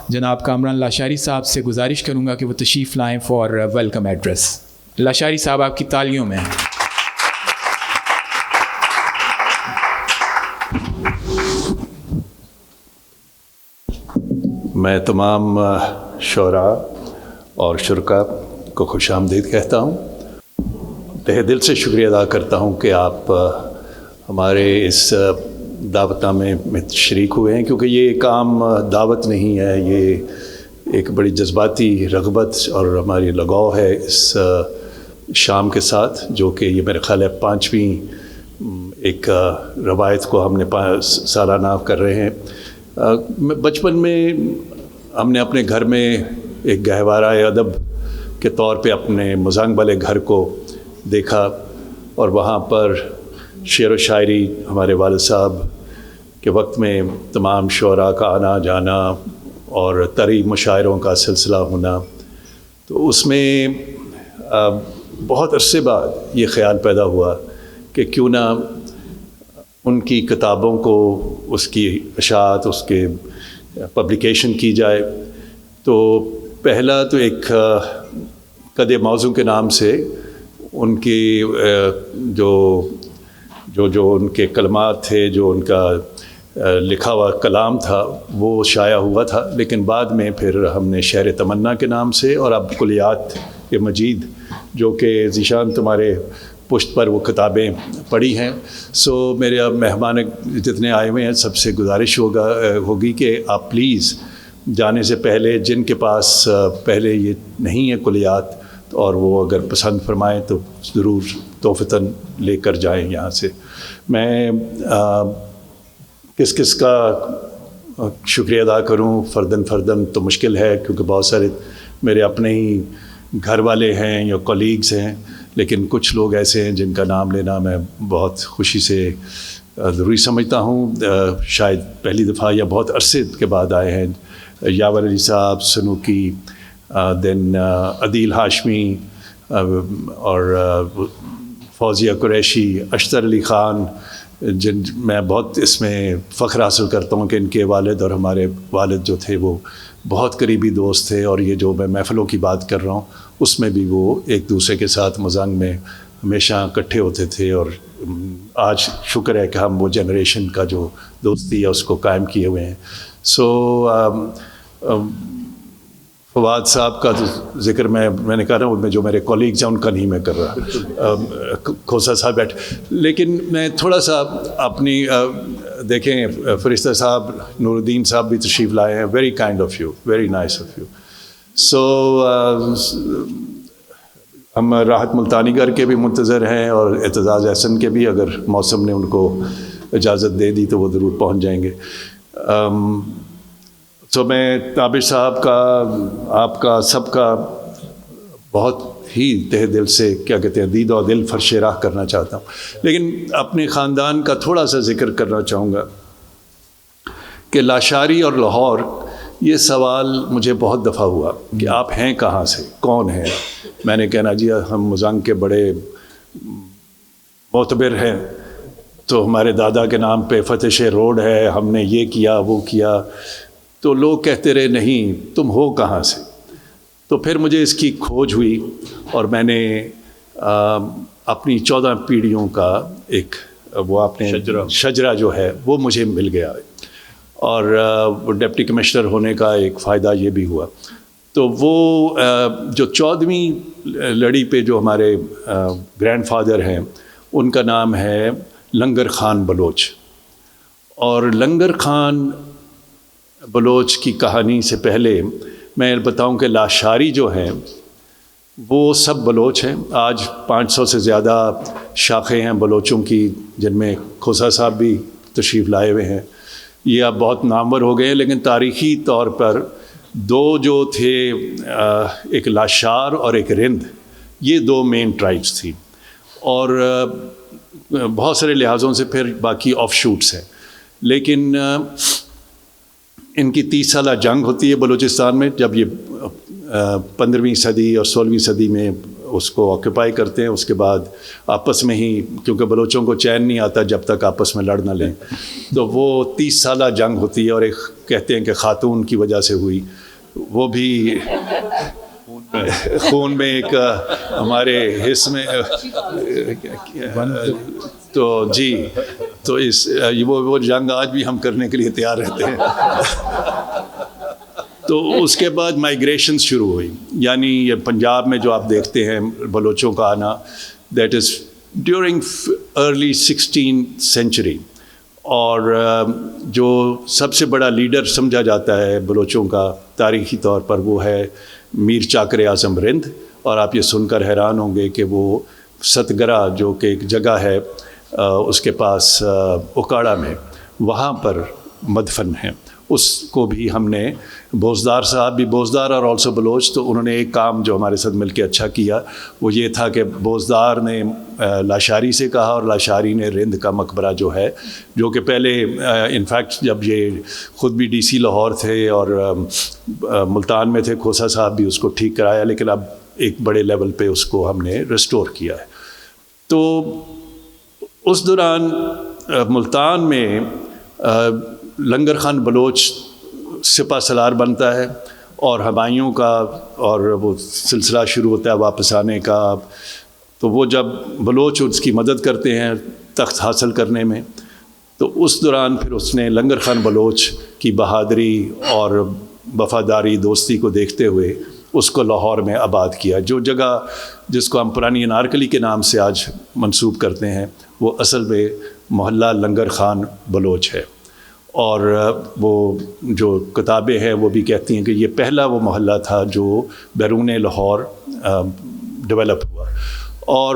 جناب کامران لاشاری صاحب سے گزارش کروں گا کہ وہ تشریف لائیں فار ویلکم ایڈریس. لاشاری صاحب آپ کی تالیوں میں. میں تمام شعراء اور شرکاء کو خوش آمدید کہتا ہوں. تہہ دل سے شکریہ ادا کرتا ہوں کہ آپ ہمارے اس دعوت نامے میں شریک ہوئے ہیں، کیونکہ یہ ایک عام دعوت نہیں ہے، یہ ایک بڑی جذباتی رغبت اور ہماری لگاؤ ہے اس شام کے ساتھ، جو کہ یہ میرے خیال ہے 5ویں ایک روایت کو ہم نے سالانہ کر رہے ہیں. بچپن میں ہم نے اپنے گھر میں ایک گہوارہ ادب کے طور پہ اپنے مزنگ والے گھر کو دیکھا، اور وہاں پر شعر و شاعری ہمارے والد صاحب کے وقت میں تمام شعراء کا آنا جانا اور طرح مشاعروں کا سلسلہ ہونا، تو اس میں بہت عرصے بعد یہ خیال پیدا ہوا کہ کیوں نہ ان کی کتابوں کو، اس کی اشاعت، اس کے پبلیکیشن کی جائے. تو پہلا تو ایک قد موضوع کے نام سے ان کی جو ان کے کلمات تھے، جو ان کا لکھا ہوا کلام تھا، وہ شائع ہوا تھا. لیکن بعد میں پھر ہم نے شہر تمنا کے نام سے، اور اب کلیات مجید جو کہ ذیشان تمہارے پشت پر وہ کتابیں پڑھی ہیں. سو میرے اب مہمان جتنے آئے ہوئے ہیں سب سے گزارش ہوگی کہ آپ پلیز جانے سے پہلے جن کے پاس پہلے یہ نہیں ہے کلیات، اور وہ اگر پسند فرمائیں تو ضرور تحفتاً لے کر جائیں یہاں سے. میں کس کا شکریہ ادا کروں فرداً تو مشکل ہے، کیونکہ بہت سارے میرے اپنے ہی گھر والے ہیں یا کولیگز ہیں، لیکن کچھ لوگ ایسے ہیں جن کا نام لینا میں بہت خوشی سے ضروری سمجھتا ہوں. شاید پہلی دفعہ یا بہت عرصے کے بعد آئے ہیں. یاور علی صاحب، سنوکی، دین عدیل ہاشمی، اور فوزیہ قریشی، اشتر علی خان، جن میں بہت اس میں فخر حاصل کرتا ہوں کہ ان کے والد اور ہمارے والد جو تھے وہ بہت قریبی دوست تھے، اور یہ جو میں محفلوں کی بات کر رہا ہوں اس میں بھی وہ ایک دوسرے کے ساتھ مزنگ میں ہمیشہ اکٹھے ہوتے تھے. اور آج شکر ہے کہ ہم وہ جنریشن کا جو دوستی ہے اس کو قائم کیے ہوئے ہیں. سو فواد صاحب کا ذکر میں نے کہا رہا، جو میرے کولیگز ہیں ان کا نہیں میں کر رہا. کھوسا صاحب بیٹھے، لیکن میں تھوڑا سا اپنی دیکھیں، فرشتہ صاحب، نور الدین صاحب بھی تشریف لائے ہیں. Very kind of you, very nice of you. So ہم راحت ملتانی گھر کے بھی منتظر ہیں، اور اعتزاز احسن کے بھی، اگر موسم نے ان کو اجازت دے دی تو وہ ضرور پہنچ جائیں گے. تو میں طابر صاحب کا، آپ کا، سب کا بہت ہی تہ دل سے کیا کہتے ہیں دید و دل فرش راہ کرنا چاہتا ہوں. لیکن اپنے خاندان کا تھوڑا سا ذکر کرنا چاہوں گا کہ لاشاری اور لاہور، یہ سوال مجھے بہت دفعہ ہوا کہ آپ ہیں کہاں سے، کون ہیں. میں نے کہنا جی ہم مزنگ کے بڑے معتبر ہیں، تو ہمارے دادا کے نام پہ فتح شہر روڈ ہے، ہم نے یہ کیا وہ کیا. تو لوگ کہتے رہے نہیں تم ہو کہاں سے. تو پھر مجھے اس کی کھوج ہوئی، اور میں نے اپنی 14 پیڑھیوں کا ایک وہ اپنے شجرہ جو ہے وہ مجھے مل گیا، اور ڈپٹی کمشنر ہونے کا ایک فائدہ یہ بھی ہوا. تو وہ جو 14ویں لڑی پہ جو ہمارے گرینڈ فادر ہیں ان کا نام ہے لنگر خان بلوچ. اور لنگر خان بلوچ کی کہانی سے پہلے میں بتاؤں کہ لاشاری جو ہیں وہ سب بلوچ ہیں. آج 500 سے زیادہ شاخیں ہیں بلوچوں کی، جن میں کھوسا صاحب بھی تشریف لائے ہوئے ہیں. یہ اب بہت نامور ہو گئے ہیں، لیکن تاریخی طور پر دو جو تھے، ایک لاشار اور ایک رند، یہ 2 مین ٹرائبس تھی. اور بہت سارے لحاظوں سے پھر باقی آف شوٹس ہیں. لیکن ان کی 30 سالہ جنگ ہوتی ہے بلوچستان میں، جب یہ 15ویں صدی اور 16ویں صدی میں اس کو آکوپائی کرتے ہیں. اس کے بعد آپس میں ہی, کیونکہ بلوچوں کو چین نہیں آتا جب تک آپس میں لڑ نہ لیں, تو وہ 30 سالہ جنگ ہوتی ہے, اور ایک کہتے ہیں کہ خاتون کی وجہ سے ہوئی, وہ بھی خون میں ایک ہمارے حص میں. تو جی, تو وہ جنگ آج بھی ہم کرنے کے لیے تیار رہتے ہیں. تو اس کے بعد مائیگریشن شروع ہوئی, یعنی یہ پنجاب میں جو آپ دیکھتے ہیں بلوچوں کا آنا, that is during early 16th century. اور جو سب سے بڑا لیڈر سمجھا جاتا ہے بلوچوں کا تاریخی طور پر, وہ ہے میر چاکر اعظم رند. اور آپ یہ سن کر حیران ہوں گے کہ وہ ستگرہ جو کہ ایک جگہ ہے اس کے پاس اکاڑا میں, وہاں پر مدفن ہیں. اس کو بھی ہم نے, بوزدار صاحب بھی بوزدار اور آلسو بلوچ, تو انہوں نے ایک کام جو ہمارے ساتھ مل کے اچھا کیا وہ یہ تھا کہ بوزدار نے لاشاری سے کہا اور لاشاری نے رند کا مقبرہ جو ہے, جو کہ پہلے انفیکٹ جب یہ خود بھی ڈی سی لاہور تھے اور ملتان میں تھے, کھوسا صاحب بھی اس کو ٹھیک کرایا, لیکن اب ایک بڑے لیول پہ اس کو ہم نے ریسٹور کیا ہے. تو اس دوران ملتان میں لنگر خان بلوچ سپہ سالار بنتا ہے, اور ہمایوں کا اور وہ سلسلہ شروع ہوتا ہے واپس آنے کا. تو وہ جب بلوچ اس کی مدد کرتے ہیں تخت حاصل کرنے میں, تو اس دوران پھر اس نے لنگر خان بلوچ کی بہادری اور وفاداری دوستی کو دیکھتے ہوئے اس کو لاہور میں آباد کیا. جو جگہ جس کو ہم پرانی انارکلی کے نام سے آج منسوب کرتے ہیں, وہ اصل میں محلہ لنگر خان بلوچ ہے. اور وہ جو کتابیں ہیں وہ بھی کہتی ہیں کہ یہ پہلا وہ محلہ تھا جو بیرون لاہور ڈیولپ ہوا. اور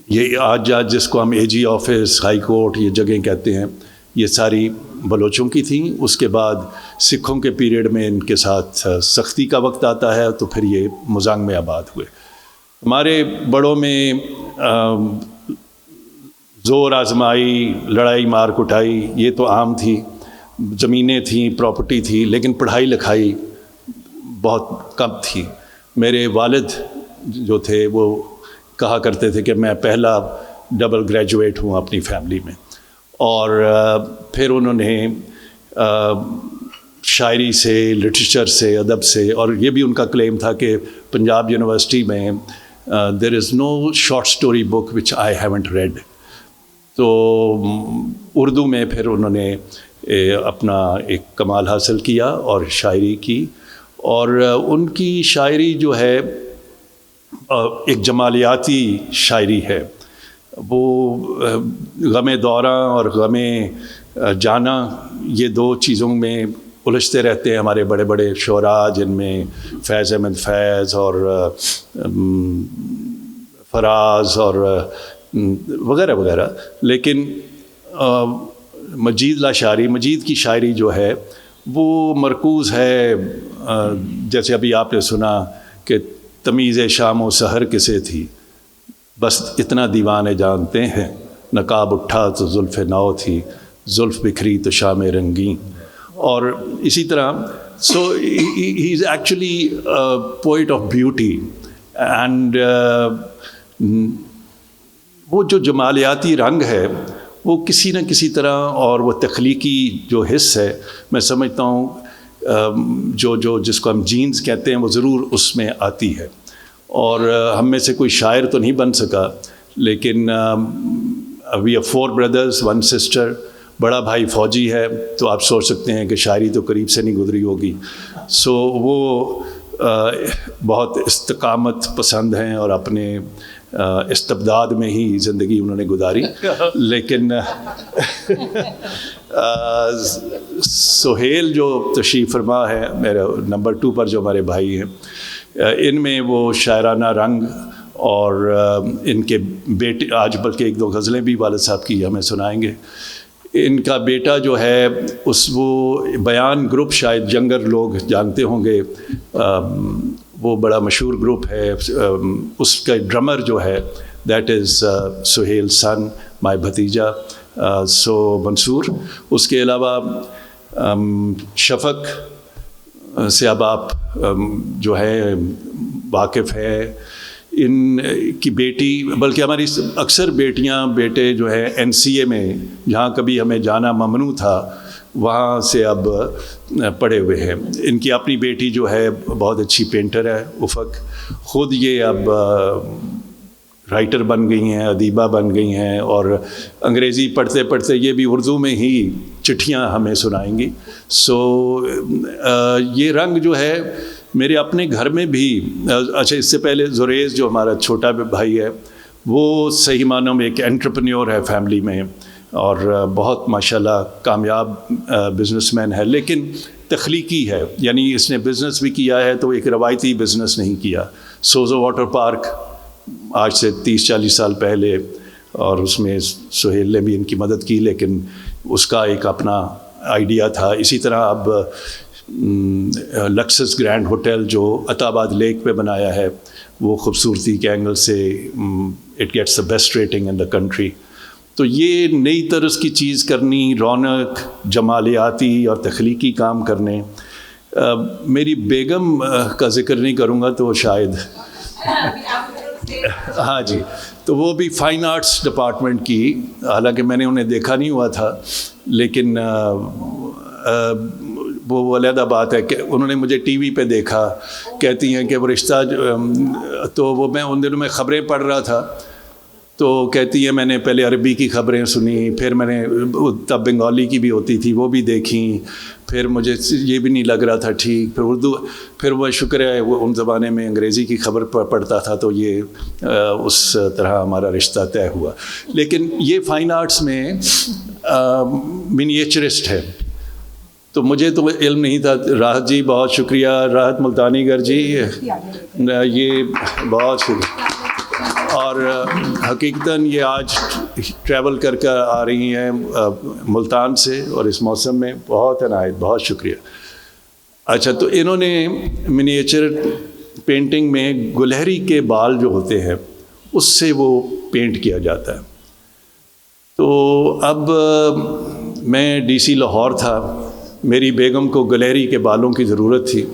یہ آج جس کو ہم اے جی آفس, ہائی کورٹ, یہ جگہیں کہتے ہیں, یہ ساری بلوچوں کی تھیں. اس کے بعد سکھوں کے پیریڈ میں ان کے ساتھ سختی کا وقت آتا ہے, تو پھر یہ مزانگ میں آباد ہوئے. ہمارے بڑوں میں زور آزمائی, لڑائی مار کٹائی یہ تو عام تھی, زمینیں تھیں, پراپرٹی تھی, لیکن پڑھائی لکھائی بہت کم تھی. میرے والد جو تھے وہ کہا کرتے تھے کہ میں پہلا ڈبل گریجویٹ ہوں اپنی فیملی میں. اور پھر انہوں نے شاعری سے, لٹریچر سے, ادب سے, اور یہ بھی ان کا کلیم تھا کہ پنجاب یونیورسٹی میں there is no short story book وچ آئی ہیونٹ ریڈ. تو اردو میں پھر انہوں نے اپنا ایک کمال حاصل کیا اور شاعری کی. اور ان کی شاعری جو ہے ایک جمالیاتی شاعری ہے. وہ غم دوراں اور غم جانا, یہ دو چیزوں میں الجھتے رہتے ہیں ہمارے بڑے بڑے شعراء, جن میں فیض احمد فیض اور فراز اور وغیرہ وغیرہ. لیکن مجید لاشاری, مجید کی شاعری جو ہے وہ مرکوز ہے, جیسے ابھی آپ نے سنا کہ تمیز شام و سحر کسے تھی, بس اتنا دیوانے جانتے ہیں, نقاب اٹھا تو زلف نو تھی, زلف بکھری تو شام رنگین. اور اسی طرح so he is actually poet of beauty. And وہ جو جمالیاتی رنگ ہے وہ کسی نہ کسی طرح, اور وہ تخلیقی جو حص ہے, میں سمجھتا ہوں جو جس کو ہم جینز کہتے ہیں, وہ ضرور اس میں آتی ہے. اور ہم میں سے کوئی شاعر تو نہیں بن سکا, لیکن وی آر 4 brothers 1 sister. بڑا بھائی فوجی ہے, تو آپ سوچ سکتے ہیں کہ شاعری تو قریب سے نہیں گزری ہوگی. سو وہ بہت استقامت پسند ہیں اور اپنے استبداد میں ہی زندگی انہوں نے گزاری. لیکن سہیل جو تشریف فرما ہے میرے نمبر 2 پر, جو ہمارے بھائی ہیں, ان میں وہ شاعرانہ رنگ, اور ان کے بیٹے, آج بلکہ 1-2 غزلیں بھی والد صاحب کی ہمیں سنائیں گے. ان کا بیٹا جو ہے وہ بیان گروپ, شاید جنگر لوگ جانتے ہوں گے, وہ بڑا مشہور گروپ ہے. اس کا ڈرمر جو ہے دیٹ از سہیل سن, مائی بھتیجا سو منصور. اس کے علاوہ شفق سے اب آپ جو ہے واقف ہے. ان کی بیٹی، بلکہ ہماری اکثر بیٹیاں بیٹے جو ہے NCA میں جہاں کبھی ہمیں جانا ممنوع تھا وہاں سے اب پڑے ہوئے ہیں. ان کی اپنی بیٹی جو ہے بہت اچھی پینٹر ہے افق، خود یہ اب رائٹر بن گئی ہیں، ادیبہ بن گئی ہیں، اور انگریزی پڑھتے پڑھتے یہ بھی اردو میں ہی چٹھیاں ہمیں سنائیں گی. سو یہ رنگ جو ہے میرے اپنے گھر میں بھی. اچھا، اس سے پہلے زریز جو ہمارا چھوٹا بھائی ہے وہ صحیح معنوں میں ایک انٹرپرینیور ہے فیملی میں، اور بہت ماشاءاللہ کامیاب بزنس مین ہے، لیکن تخلیقی ہے. یعنی اس نے بزنس بھی کیا ہے تو ایک روایتی بزنس نہیں کیا. سوزو واٹر پارک آج سے 30-40 سال پہلے، اور اس میں سہیل نے بھی ان کی مدد کی، لیکن اس کا ایک اپنا آئیڈیا تھا. اسی طرح اب لکسس گرینڈ ہوٹل جو عطا آباد لیک پہ بنایا ہے، وہ خوبصورتی کے اینگل سے it gets the best rating in the country. تو یہ نئی طرز کی چیز کرنی، رونق، جمالیاتی اور تخلیقی کام کرنے. میری بیگم کا ذکر نہیں کروں گا تو شاید ہاں جی، تو وہ بھی فائن آرٹس ڈپارٹمنٹ کی، حالانکہ میں نے انہیں دیکھا نہیں ہوا تھا، لیکن وہ علیحدہ بات ہے کہ انہوں نے مجھے ٹی وی پہ دیکھا. کہتی ہیں کہ وہ رشتہ تو وہ میں ان دنوں میں خبریں پڑھ رہا تھا، تو کہتی ہے میں نے پہلے عربی کی خبریں سنی، پھر میں نے تب بنگالی کی بھی ہوتی تھی وہ بھی دیکھیں، پھر مجھے یہ بھی نہیں لگ رہا تھا ٹھیک، پھر اردو، پھر وہ شکر ہے وہ ان زمانے میں انگریزی کی خبر پڑھتا تھا، تو یہ اس طرح ہمارا رشتہ طے ہوا. لیکن یہ فائن آرٹس میں منیچرسٹ ہے، تو مجھے تو علم نہیں تھا. راحت جی بہت شکریہ، راحت ملتانی گر جی، یہ بہت شکریہ. اور حقیقتاً یہ آج ٹریول کر کر آ رہی ہیں ملتان سے، اور اس موسم میں بہت عنایت، بہت شکریہ. اچھا، تو انہوں نے منیچر پینٹنگ میں گلہری کے بال جو ہوتے ہیں اس سے وہ پینٹ کیا جاتا ہے. تو اب میں DC لاہور تھا، میری بیگم کو گلہری کے بالوں کی ضرورت تھی.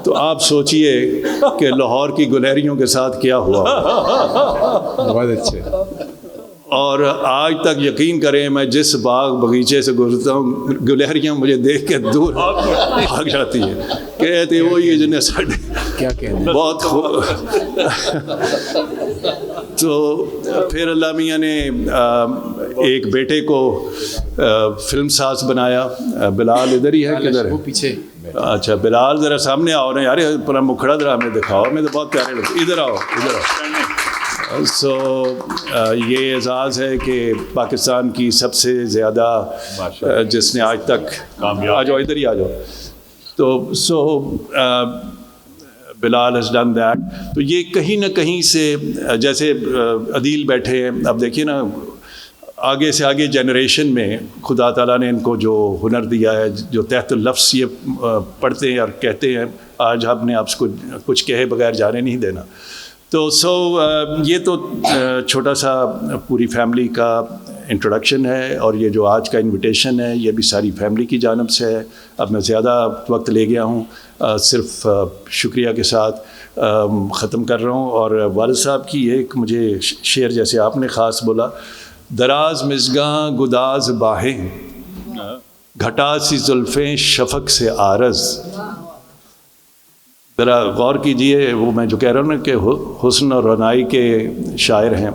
تو آپ سوچئے کہ لاہور کی گلہریوں کے ساتھ کیا ہوا. بہت اچھے. اور آج تک یقین کریں میں جس باغ بغیچے سے گزرتا ہوں گلہریاں مجھے دیکھ کے دور بھاگ جاتی ہیں، کہتے وہی ہے جنہیں ساڑھے کیا کہنا بہت تو پھر اللہ میاں نے ایک بیٹے کو فلم ساز بنایا. بلال ادھر ہی ہے کدھر ہے؟ پیچھے. اچھا بلال ذرا سامنے آؤ نا یار، پورا مکھڑا ذرا ہمیں دکھاؤ، ہمیں تو بہت پیارے لگتے. ادھر آؤ، ادھر آؤ. سو یہ اعزاز ہے کہ پاکستان کی سب سے زیادہ جس نے آج تک، آ جاؤ ادھر ہی آ جاؤ. تو سو بلال has done that. تو یہ کہیں نہ کہیں سے، جیسے عدیل بیٹھے ہیں، اب دیکھیے نا آگے سے آگے جنریشن میں خدا تعالیٰ نے ان کو جو ہنر دیا ہے، جو تحت اللفظ یہ پڑھتے ہیں اور کہتے ہیں، آج ہم نے آپ کو کچھ کہے بغیر جانے نہیں دینا. تو یہ تو چھوٹا سا پوری فیملی کا انٹروڈکشن ہے، اور یہ جو آج کا انویٹیشن ہے یہ بھی ساری فیملی کی جانب سے ہے. اب میں زیادہ وقت لے گیا ہوں، صرف شکریہ کے ساتھ ختم کر رہا ہوں. اور والد صاحب کی ایک مجھے شعر جیسے آپ نے خاص بولا، دراز مژگاں گداز باہیں، گھٹا سی زلفیں شفق سے عارض. ذرا غور کیجئے، وہ میں جو کہہ رہا ہوں نا کہ حسن اور رونائی کے شاعر ہیں.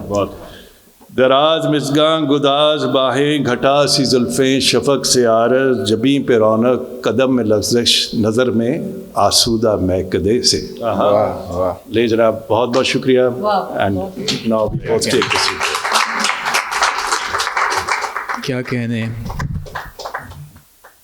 دراز مژگاں گداز باہیں، گھٹا سی زلفیں شفق سے عارض، جبیں پہ رونق قدم میں لغزش، نظر میں آسودہ میکدے سے. لے جناب، بہت بہت شکریہ. اینڈ ناؤ وی ٹیک دس. کیا کہنے.